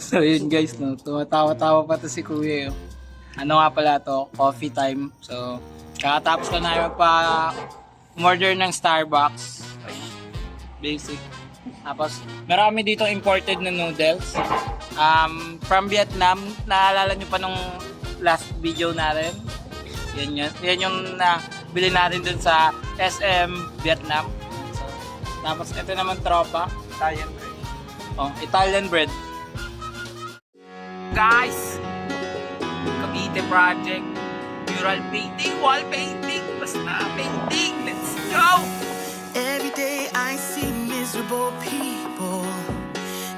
So yun guys, no, tumatawa-tawa pa to si Kuya. Yo. Ano nga pala to? Coffee time. So, kakatapos ko na mag-order ng Starbucks. Basic. Tapos, marami dito imported na noodles. From Vietnam. Naalala nyo pa nung last video natin? Yan yung bili natin dun sa SM Vietnam. So, tapos, ito naman tropa. Italian bread. Oh, Italian bread. Guys! Cavite project. Mural painting, wall painting, basta painting. Let's go! Every day I see miserable people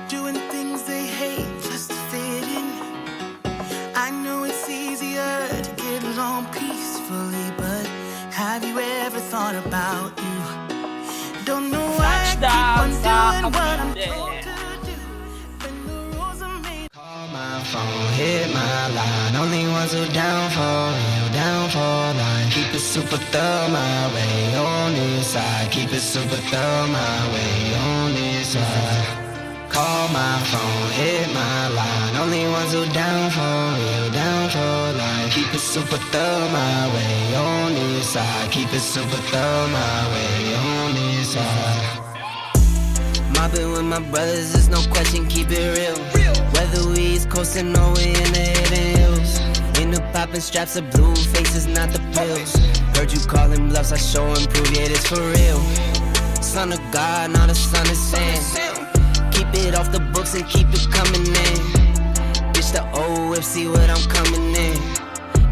doing things they hate just to fit in. I know it's easier to get along peacefully, but have you ever thought about you? Don't know why I keep on doing what I'm told to do when the rules are made. Call my phone, hit my line. Only ones who down for real, down for line. Keep it super thug my way on this side. Keep it super thug my way on this side. Call my phone, hit my line. Only ones who down for real, down for line. Keep it super thug my way on this side. Keep it super thug my way on this side. Mobbing with my brothers, there's no question, keep it real. Whether we East coastin' or we in the hidden hills. In the poppin' straps of blue faces, not the pills. Heard you callin' bluffs, I show and prove, yeah, it's for real. Son of God, not a son of Sam. Keep it off the books and keep it coming in. Bitch, the old whip, see what I'm coming in.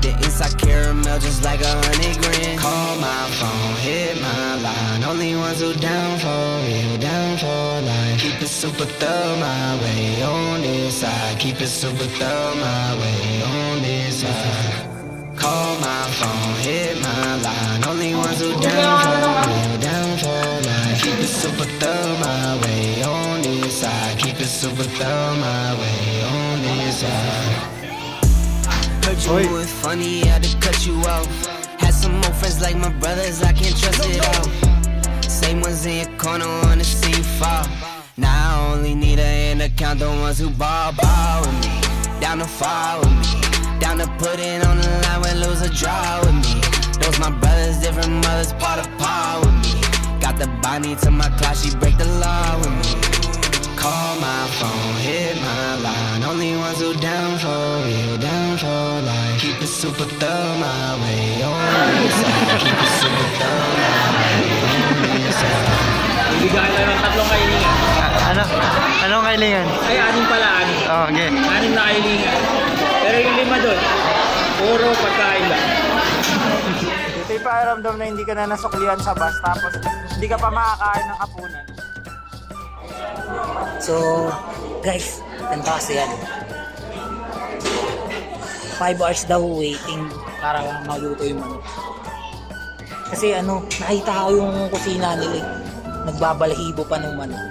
The inside caramel just like 100 grand. Call my phone, hit my line. Only ones who down for real, down for life. Keep it super thug my way on this side. Keep it super thug my way on this side. Call my phone, hit my line. Only ones who down for real, down for life. Keep it super thug my way on this side. Keep it super thug my way on this side. Heard you moving funny, had to cut you off. Had some more friends like my brothers, I can't trust it all. Same ones in your corner, wanna see you fall. Now I only need a hand to count the ones who ball with me. Down to fall with me. Down to put it on the line when lose or draw with me. Those my brothers, different mothers, part of par with me. Got the Bonnie to my class, she break the law with me. Call my phone, hit my line. Only ones who down for real, down for life. Keep it super thug my way on this side. Keep it super thug my way on this side. Bigyan na ng tatlong kailingan. Anong kailingan? Ay, anim pala, anim. Oh, okay. Anim na kailingan. Pero yung 5 doon, puro pagkain lang. Ito yung pakiramdam na hindi ka na nasuklihan sa bus, tapos hindi ka pa makakain ng hapunan. So, guys, ganito kasi yan. 5 hours daw waiting para maluto yung manok. Kasi nakita ko yung kusina nila. Nagbabalahibo pa ng manok.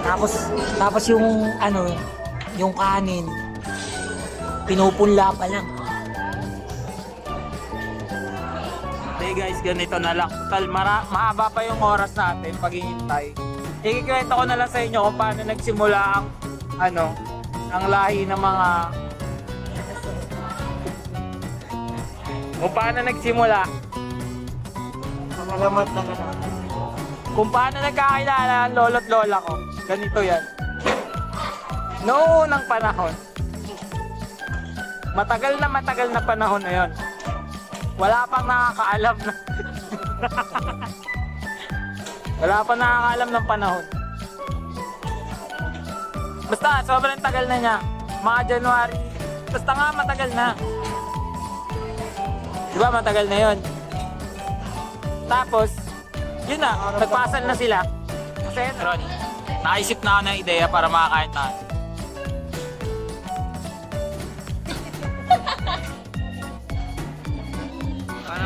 Tapos yung yung kanin, pinupunla pa lang. Okay guys, ganito na lang. Total, mahaba pa yung oras natin paghihintay. Ikikwento ko na lang sa inyo kung paano nagsimula ang lahi ng mga... Kung paano nagsimula. Malamat na gano'n. Kung paano nagkakilala ang lolo't lola ko. Ganito yan. Noong unang panahon, matagal na panahon na yun. Wala pang nakakaalam na wala pang nakakaalam ng panahon. Basta sobrang tagal na niya. Mga January. Basta nga matagal na. Diba matagal na yun? Tapos yun na, nagpasal na sila. Kasi Ronnie, nakaisip na ako ng ideya para makakain tayo.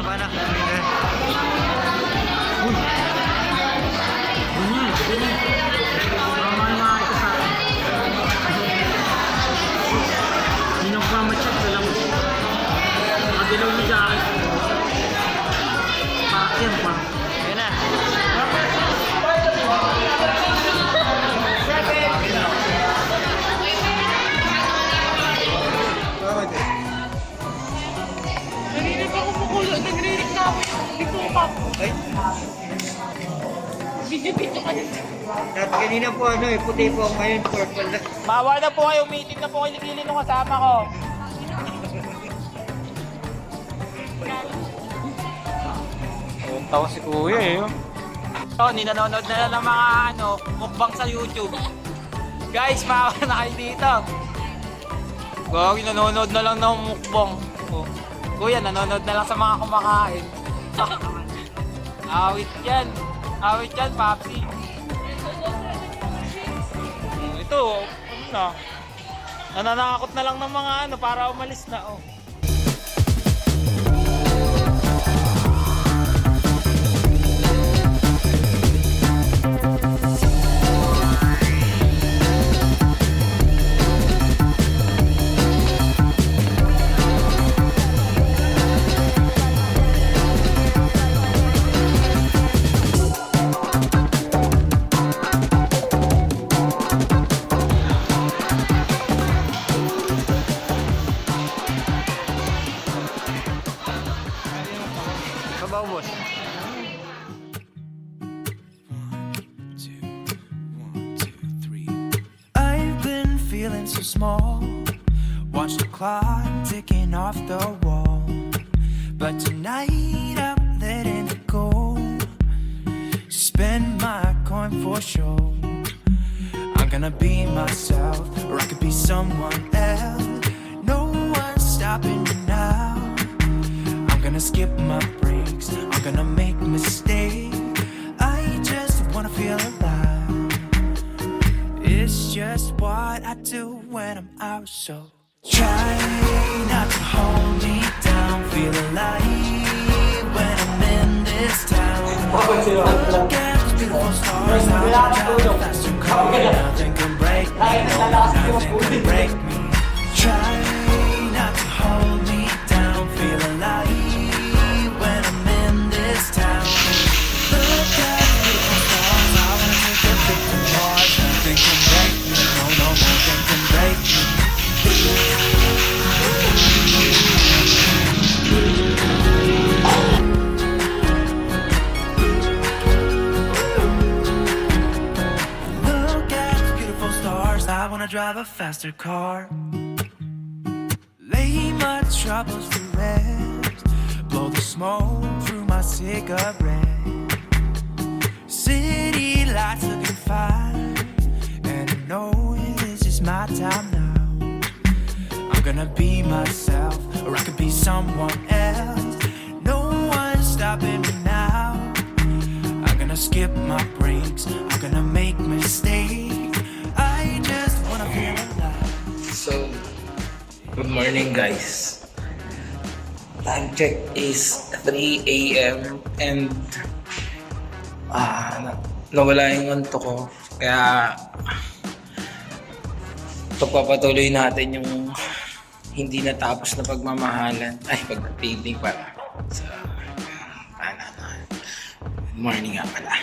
Paano? Dati kanina po puti po, ngayon purple na. Mawa na po kayo, umiitim na po kilikili nung kasama ko. Tawa si Kuya eh. Ninanonood na lang ng mga mukbang sa YouTube. Guys, maawa na kayo dito. Gawin, nanonood na lang ng mukbang. Oh. Kuya, nanonood na lang sa mga kumakain. Awit yan. Awit yan, Papsi. Ito, ano na. Nananakot na lang ng mga para umalis na. Oh. I've been feeling so small. Watch the clock ticking off the wall. But tonight I'm letting it go. Spend my coin for sure. I'm gonna be myself, or I could be someone else. No one's stopping me now. I'm gonna skip my breaks, I'm gonna make mistakes. I just wanna feel alive. It's just what I do when I'm out, so try not to hold me down. Feel alive when I'm in this town. Look at those beautiful stars, how they drive fast and cold. Nothing can break me, no, nothing can break me. Try not to hold me down. Feel alive when I'm in this town. Look at those beautiful stars, I wanna take a trip to Mars. Nothing can break me, no, nothing can break me. Look at the beautiful stars, I wanna drive a faster car. Lay my troubles to rest, blow the smoke through my cigarette. City lights looking fine, and I know this is my time now. I'm gonna be myself, or I could be someone else. No one's stopping me now. I'm gonna skip my breaks, I'm gonna make mistakes. I just wanna feel alive. So, good morning guys. Time check is 3 a.m. and nawala yung anto ko. Kaya pagpapatuloy natin yung hindi natapos na pagmamahalan. Ay, pag-painting pala. So, good morning nga pala.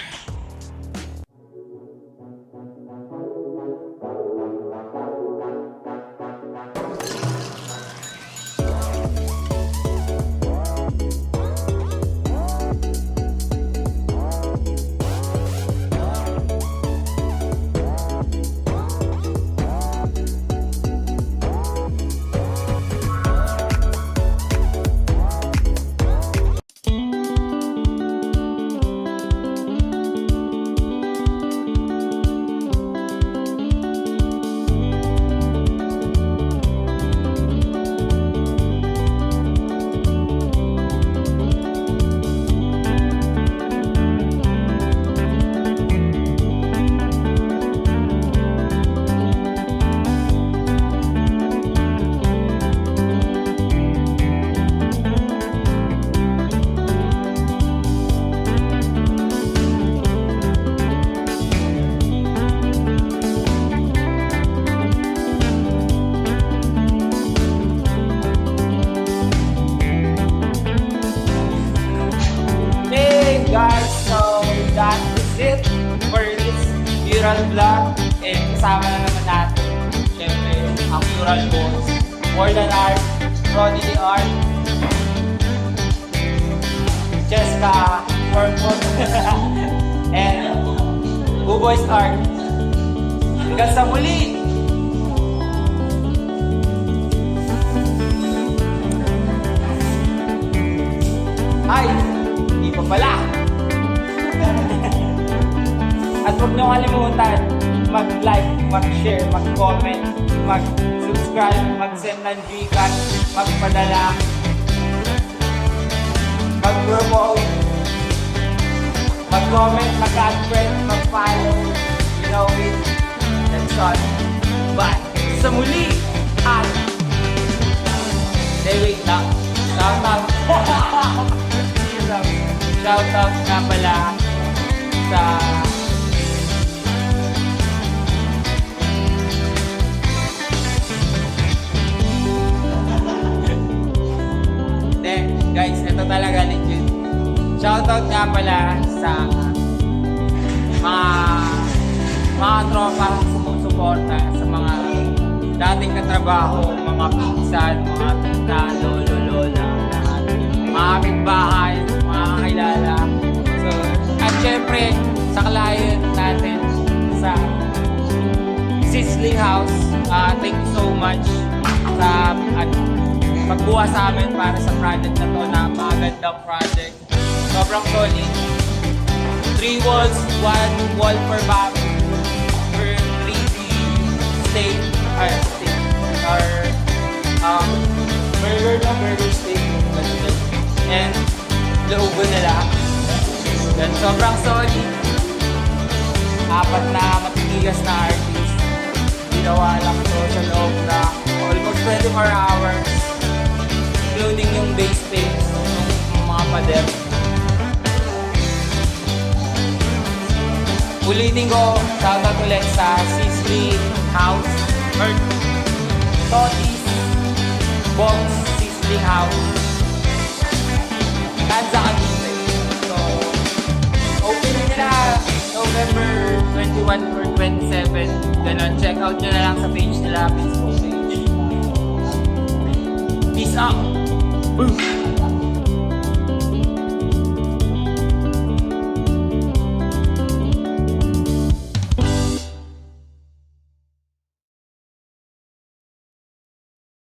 Guys, so that is it for this mural vlog. And kasama na naman natin, syempre, ang mural boss, Roilan Art, Ronnie Art, Cheska, Purple, and Buboy Start. Hanggang sa muli! Ay! Hindi pa pala! At huwag niyo kalimutan mag-like, mag-share, mag-comment, mag-subscribe, mag-send ng Gcash, magpadala, mag-promote, mag-comment, mag-add friend, mag-follow, you know it. That's all. Bye! Sa muli! At wait lang. Shoutout. Shoutout nga pala sa guys, ito talaga legit. Shoutout nga pala sa mga tropa sumusuporta sa mga dating katrabaho, mga pinsan, mga tita, lolo, lola, lahat. Mga kapitbahay, mga kakilala. So, at syempre, sa client natin sa Sizzling House, thank you so much sa pagbuha sa amin para sa project na to. Napakagandang project. Sobrang solid. 3 walls, 1 wall per back, per 3D steak, or burger steak. And loobo nila. Then sobrang solid. 4 na matitigas na artist. Ginawa lang to sa loob na almost 24 hours. Including yung base space, yung mga pader. Ulitin ko, shoutout ulit sa Sizzling House, or Totis Box Sizzling House. At sa Cavite. So, opening nila November 21 or 27. Ganon, check out nyo na lang sa page nila, Facebook page. Peace out!